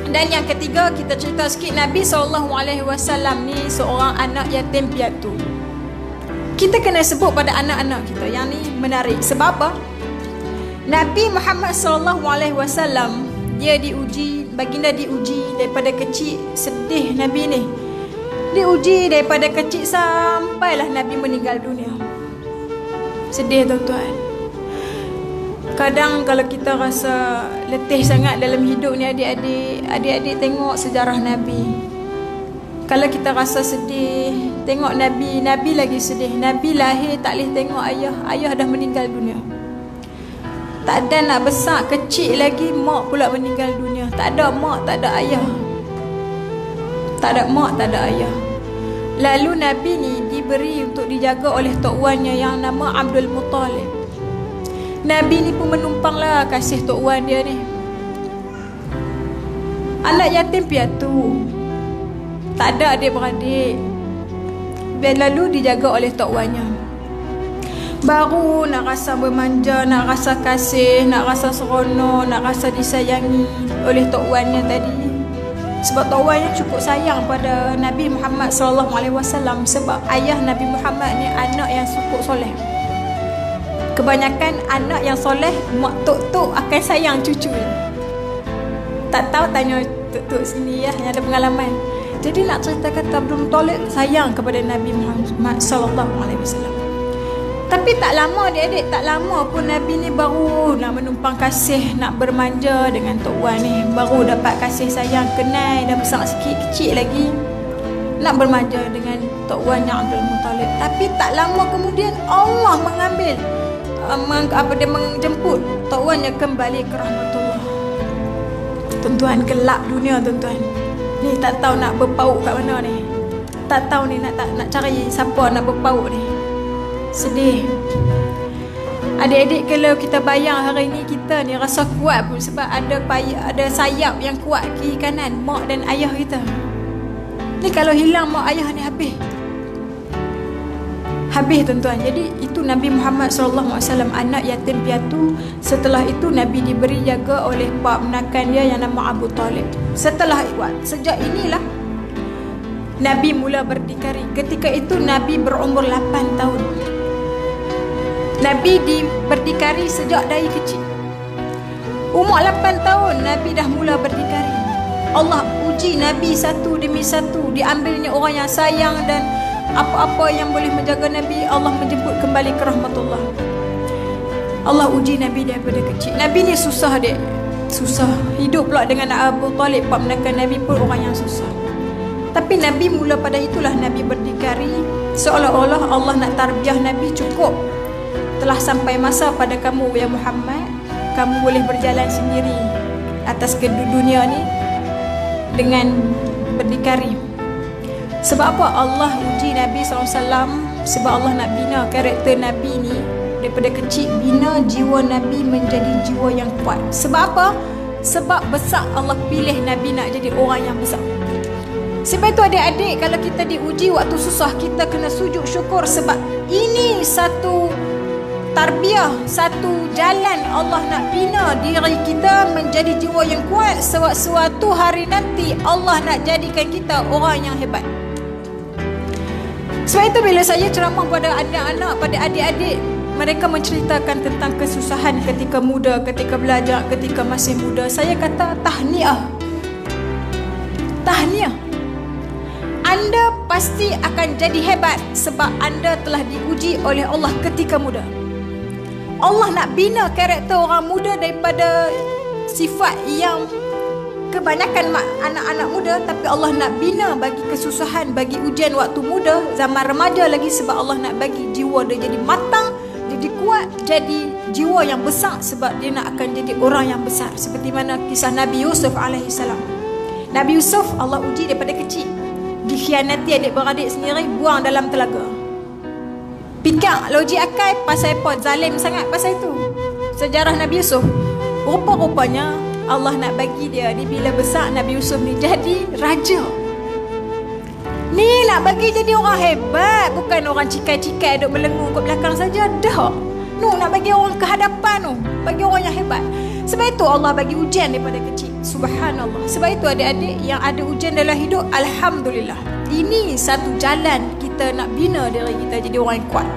Dan yang ketiga, kita cerita sikit, Nabi SAW ni seorang anak yatim piatu. Kita kena sebut pada anak-anak kita. Yang ni menarik. Sebab apa? Nabi Muhammad SAW, dia diuji, baginda diuji daripada kecil. Sedih Nabi ni, diuji daripada kecil sampailah Nabi meninggal dunia. Sedih tuan-tuan. Kadang kalau kita rasa letih sangat dalam hidup ni, adik-adik tengok sejarah Nabi. Kalau kita rasa sedih, tengok Nabi lagi sedih. Nabi lahir tak boleh tengok ayah dah meninggal dunia. Tak ada nak besar, kecil lagi mak pula meninggal dunia. Tak ada mak, tak ada ayah. Tak ada mak, tak ada ayah. Lalu Nabi ni diberi untuk dijaga oleh tok wannya yang nama Abdul Muttalib. Nabi ni pun menumpanglah kasih tok wan dia ni. Anak yatim piatu, tak ada adik-beradik, lalu dijaga oleh tok wannya. Baru nak rasa bermanja, nak rasa kasih, nak rasa seronok, nak rasa disayangi oleh tok wannya tadi. Sebab tok wannya cukup sayang pada Nabi Muhammad SAW. Sebab ayah Nabi Muhammad ni anak yang cukup soleh. Kebanyakan anak yang soleh, mak tok-tok akan sayang cucu. Tak tahu, tanya tok-tok sini ya, yang ada pengalaman. Jadi nak cerita kata Abdul Muttalib sayang kepada Nabi Muhammad SAW. Tapi tak lama adik-adik, tak lama pun Nabi ni baru nak menumpang kasih, nak bermanja dengan tok wan ni. Baru dapat kasih sayang, kenal, dah besar sikit, kecil lagi, nak bermanja dengan tok wan yang Abdul Muttalib. Tapi tak lama kemudian Allah mengambil dia menjemput tok wannya kembali ke rahmatullah. Tuan-tuan, gelap dunia tuan-tuan. Ni tak tahu nak berpaut kat mana ni. Tak tahu ni nak cari siapa nak berpaut ni. Sedih. Adik-adik, kalau kita bayang hari ni kita ni rasa kuat pun sebab ada sayap yang kuat kiri kanan, mak dan ayah kita. Ni kalau hilang mak ayah ni habis tuan-tuan. Jadi itu Nabi Muhammad SAW, anak yatim piatu. Setelah itu Nabi diberi jaga oleh pak menakan dia yang nama Abu Talib. Sejak inilah Nabi mula berdikari. Ketika itu Nabi berumur 8 tahun. Nabi berdikari sejak dari kecil. Umur 8 tahun Nabi dah mula berdikari. Allah uji Nabi satu demi satu. Diambilnya orang yang sayang, dan apa-apa yang boleh menjaga Nabi, Allah menjemput kembali ke rahmatullah. Allah uji Nabi daripada kecil. Nabi ni susah susah. Hidup pula dengan Abu Talib, pak menakan Nabi pun orang yang susah. Tapi Nabi mula pada itulah Nabi berdikari. Seolah-olah Allah nak tarbiyah Nabi, cukup. Telah sampai masa pada kamu ya Muhammad, kamu boleh berjalan sendiri atas dunia ni dengan berdikari. Sebab apa Allah uji Nabi SAW? Sebab Allah nak bina karakter Nabi ni daripada kecil. Bina jiwa Nabi menjadi jiwa yang kuat. Sebab apa? Sebab besar Allah pilih Nabi nak jadi orang yang besar. Sebab itu adik-adik, kalau kita diuji waktu susah, kita kena sujud syukur. Sebab ini satu tarbiyah, satu jalan Allah nak bina diri kita menjadi jiwa yang kuat. Suatu hari nanti Allah nak jadikan kita orang yang hebat. Sebab itu bila saya ceramah pada anak-anak, pada adik-adik, mereka menceritakan tentang kesusahan ketika muda, ketika belajar, ketika masih muda. Saya kata tahniah. Tahniah. Anda pasti akan jadi hebat sebab anda telah diuji oleh Allah ketika muda. Allah nak bina karakter orang muda daripada sifat yang kebanyakan anak-anak muda, tapi Allah nak bina bagi kesusahan, bagi ujian waktu muda, zaman remaja lagi, sebab Allah nak bagi jiwa dia jadi matang, jadi kuat, jadi jiwa yang besar, sebab dia nak akan jadi orang yang besar. Seperti mana kisah Nabi Yusuf alaihissalam. Nabi Yusuf Allah uji daripada kecil, dikhianati adik-beradik sendiri, buang dalam telaga. Pikir logik akal, pasal apa? Zalim sangat pasal itu. Sejarah Nabi Yusuf. Rupa-rupanya Allah nak bagi dia ni, bila besar Nabi Yusuf ni jadi raja. Ni nak bagi jadi orang hebat, bukan orang cikai-cikai duduk melengung kat belakang saja. Dah. Nak bagi orang ke hadapan tu, bagi orang yang hebat. Sebab itu Allah bagi ujian daripada kecil. Subhanallah. Sebab itu adik-adik yang ada ujian dalam hidup, alhamdulillah. Ini satu jalan kita nak bina diri kita jadi orang yang kuat.